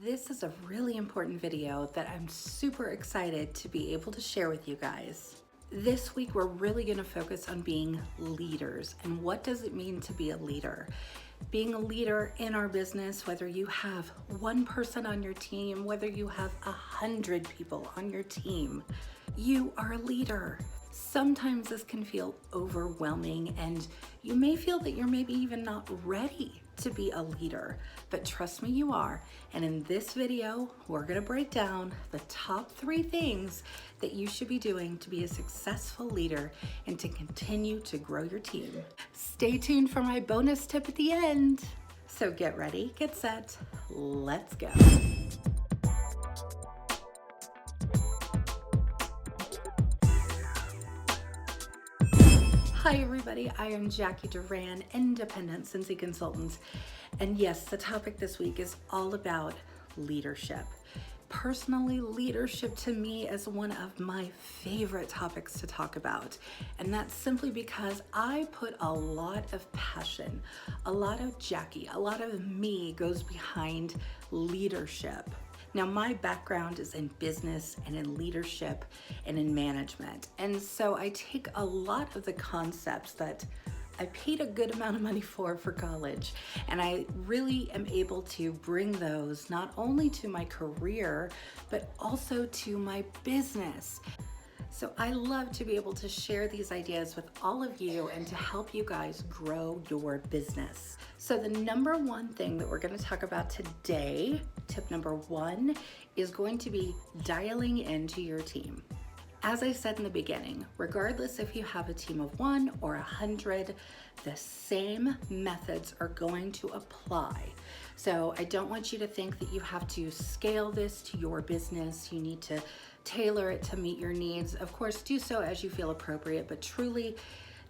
This is a really important video that I'm super excited to be able to share with you guys. This week, we're really going to focus on being leaders and what does it mean to be a leader. Being a leader in our business, whether you have one person on your team, whether you have 100 people on your team, you are a leader. Sometimes this can feel overwhelming and you may feel that you're maybe even not ready to be a leader, but trust me, you are. And in this video, we're gonna break down the top 3 things that you should be doing to be a successful leader and to continue to grow your team. Stay tuned for my bonus tip at the end. So get ready, get set, let's go. Hi everybody, I am Jacqui Duran, independent Scentsy consultant. And yes, the topic this week is all about leadership. Personally, leadership to me is one of my favorite topics to talk about. And that's simply because I put a lot of passion, a lot of Jacqui, a lot of me goes behind leadership. Now, my background is in business and in leadership and in management. And so I take a lot of the concepts that I paid a good amount of money for college, and I really am able to bring those not only to my career, but also to my business. So I love to be able to share these ideas with all of you and to help you guys grow your business. So the number one thing that we're going to talk about today, tip number 1, is going to be dialing into your team. As I said in the beginning, regardless if you have a team of 1 or 100, the same methods are going to apply. So I don't want you to think that you have to scale this to your business. You need to tailor it to meet your needs. Of course, do so as you feel appropriate, but truly,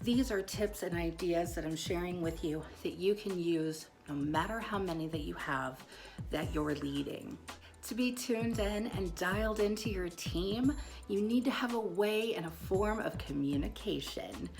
these are tips and ideas that I'm sharing with you that you can use no matter how many that you have that you're leading. To be tuned in and dialed into your team, you need to have a way and a form of communication.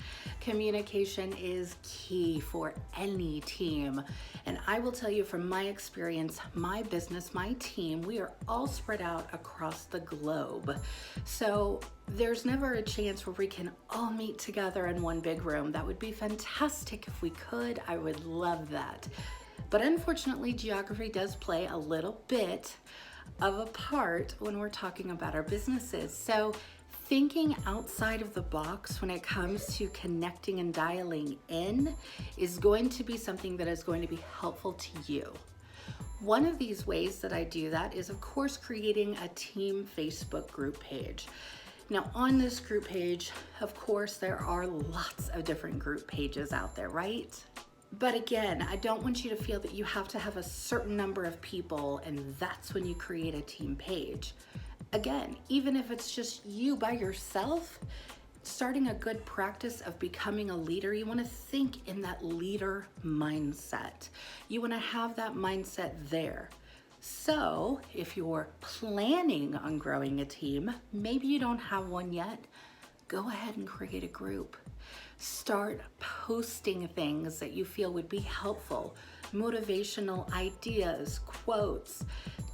Communication is key for any team. And I will tell you from my experience, my business, my team, we are all spread out across the globe. So there's never a chance where we can all meet together in one big room. That would be fantastic if we could. I would love that. But unfortunately, geography does play a little bit of a part when we're talking about our businesses. So thinking outside of the box when it comes to connecting and dialing in is going to be something that is going to be helpful to you. One of these ways that I do that is, of course, creating a team Facebook group page. Now, on this group page, of course, there are lots of different group pages out there, right? But again, I don't want you to feel that you have to have a certain number of people and that's when you create a team page. Again, even if it's just you by yourself, starting a good practice of becoming a leader, you want to think in that leader mindset. You want to have that mindset there. So if you're planning on growing a team, maybe you don't have one yet, go ahead and create a group. Start posting things that you feel would be helpful, motivational ideas, quotes,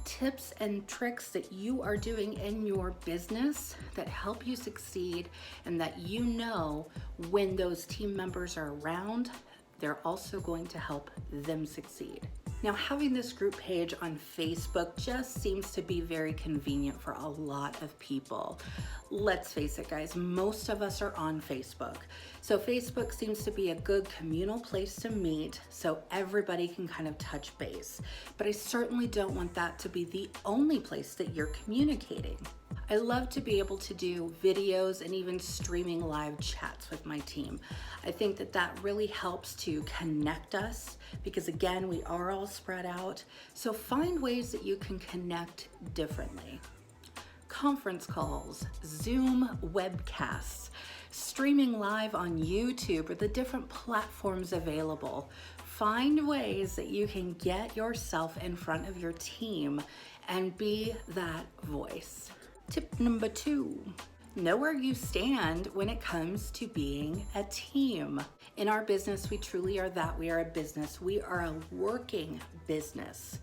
tips and tricks that you are doing in your business that help you succeed and that you know when those team members are around, they're also going to help them succeed. Now, having this group page on Facebook just seems to be very convenient for a lot of people. Let's face it, guys, most of us are on Facebook. So Facebook seems to be a good communal place to meet so everybody can kind of touch base. But I certainly don't want that to be the only place that you're communicating. I love to be able to do videos and even streaming live chats with my team. I think that that really helps to connect us because again, we are all spread out. So find ways that you can connect differently. Conference calls, Zoom webcasts, streaming live on YouTube or the different platforms available. Find ways that you can get yourself in front of your team and be that voice. Tip number 2. Know where you stand when it comes to being a team. In our business, we truly are that. We are a business. We are a working business.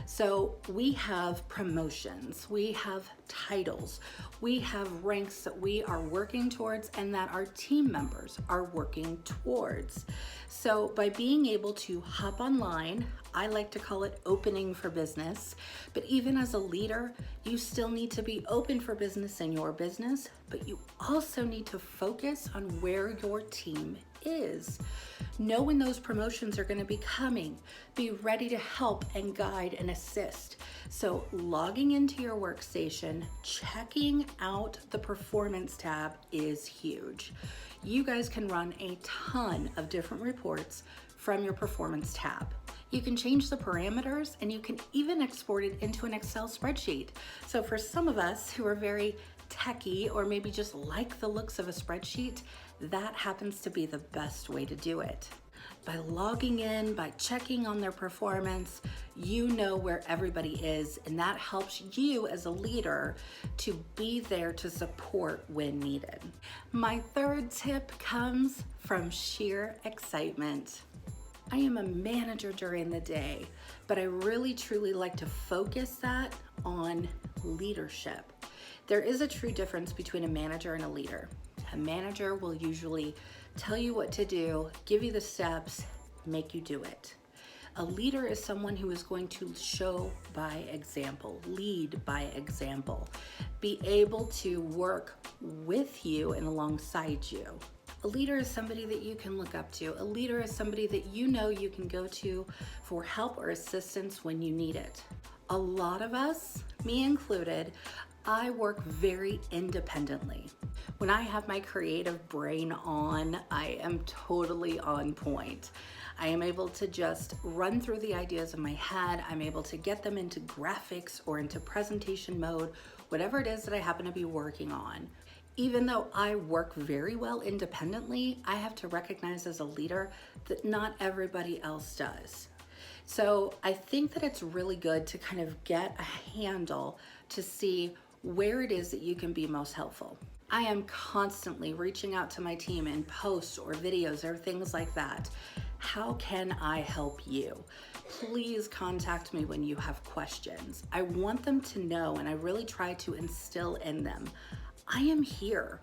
So we have promotions, we have titles, we have ranks that we are working towards and that our team members are working towards. So by being able to hop online, I like to call it opening for business, but even as a leader, you still need to be open for business in your business, but you also need to focus on where your team is. Know when those promotions are going to be coming. Be ready to help and guide and assist. So logging into your workstation, checking out the performance tab is huge. You guys can run a ton of different reports from your performance tab. You can change the parameters and you can even export it into an Excel spreadsheet. So for some of us who are very techy or maybe just like the looks of a spreadsheet, that happens to be the best way to do it. By logging in, by checking on their performance, you know where everybody is, and that helps you as a leader to be there to support when needed. My third tip comes from sheer excitement. I am a manager during the day, but I really truly like to focus that on leadership. There is a true difference between a manager and a leader. A manager will usually tell you what to do, give you the steps, make you do it. A leader is someone who is going to show by example, lead by example, be able to work with you and alongside you. A leader is somebody that you can look up to. A leader is somebody that you know you can go to for help or assistance when you need it. A lot of us, me included, I work very independently. When I have my creative brain on, I am totally on point. I am able to just run through the ideas in my head. I'm able to get them into graphics or into presentation mode, whatever it is that I happen to be working on. Even though I work very well independently, I have to recognize as a leader that not everybody else does. So I think that it's really good to kind of get a handle to see where it is that you can be most helpful. I am constantly reaching out to my team in posts or videos or things like that. How can I help you? Please contact me when you have questions. I want them to know, and I really try to instill in them, I am here.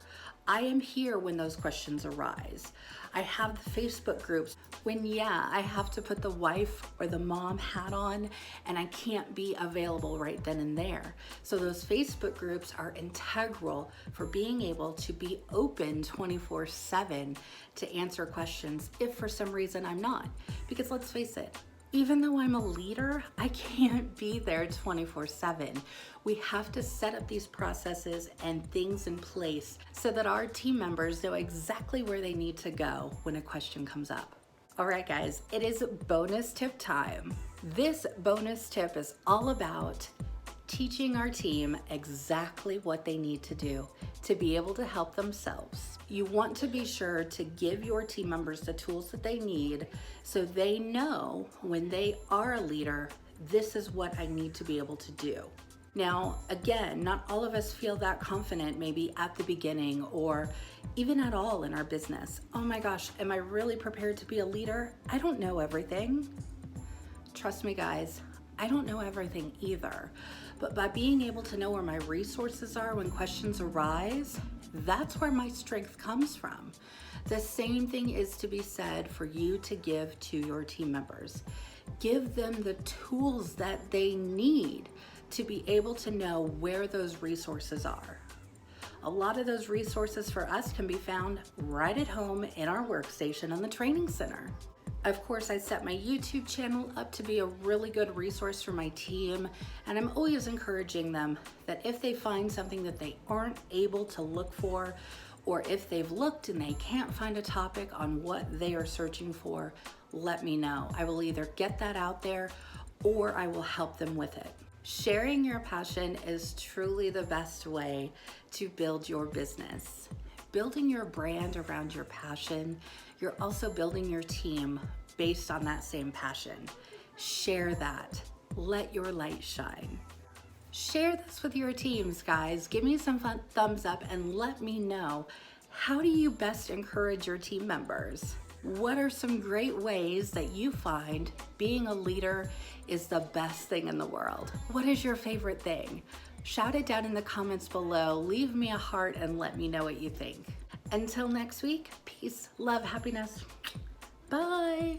I am here when those questions arise. I have the Facebook groups when, I have to put the wife or the mom hat on and I can't be available right then and there. So those Facebook groups are integral for being able to be open 24/7 to answer questions if for some reason I'm not. Because let's face it, even though I'm a leader, I can't be there 24/7. We have to set up these processes and things in place so that our team members know exactly where they need to go when a question comes up. All right, guys, it is bonus tip time. This bonus tip is all about teaching our team exactly what they need to do to be able to help themselves. You want to be sure to give your team members the tools that they need so they know when they are a leader, this is what I need to be able to do. Now, again, not all of us feel that confident maybe at the beginning or even at all in our business. Oh my gosh, am I really prepared to be a leader? I don't know everything. Trust me, guys, I don't know everything either. But by being able to know where my resources are when questions arise, that's where my strength comes from. The same thing is to be said for you to give to your team members. Give them the tools that they need to be able to know where those resources are. A lot of those resources for us can be found right at home in our workstation on the training center. Of course, I set my YouTube channel up to be a really good resource for my team, and I'm always encouraging them that if they find something that they aren't able to look for, or if they've looked and they can't find a topic on what they are searching for, let me know. I will either get that out there or I will help them with it. Sharing your passion is truly the best way to build your business. Building your brand around your passion, you're also building your team based on that same passion. Share that. Let your light shine. Share this with your teams, guys. Give me some fun thumbs up and let me know, how do you best encourage your team members? What are some great ways that you find being a leader is the best thing in the world? What is your favorite thing? Shout it down in the comments below. Leave me a heart and let me know what you think. Until next week, peace, love, happiness. Bye.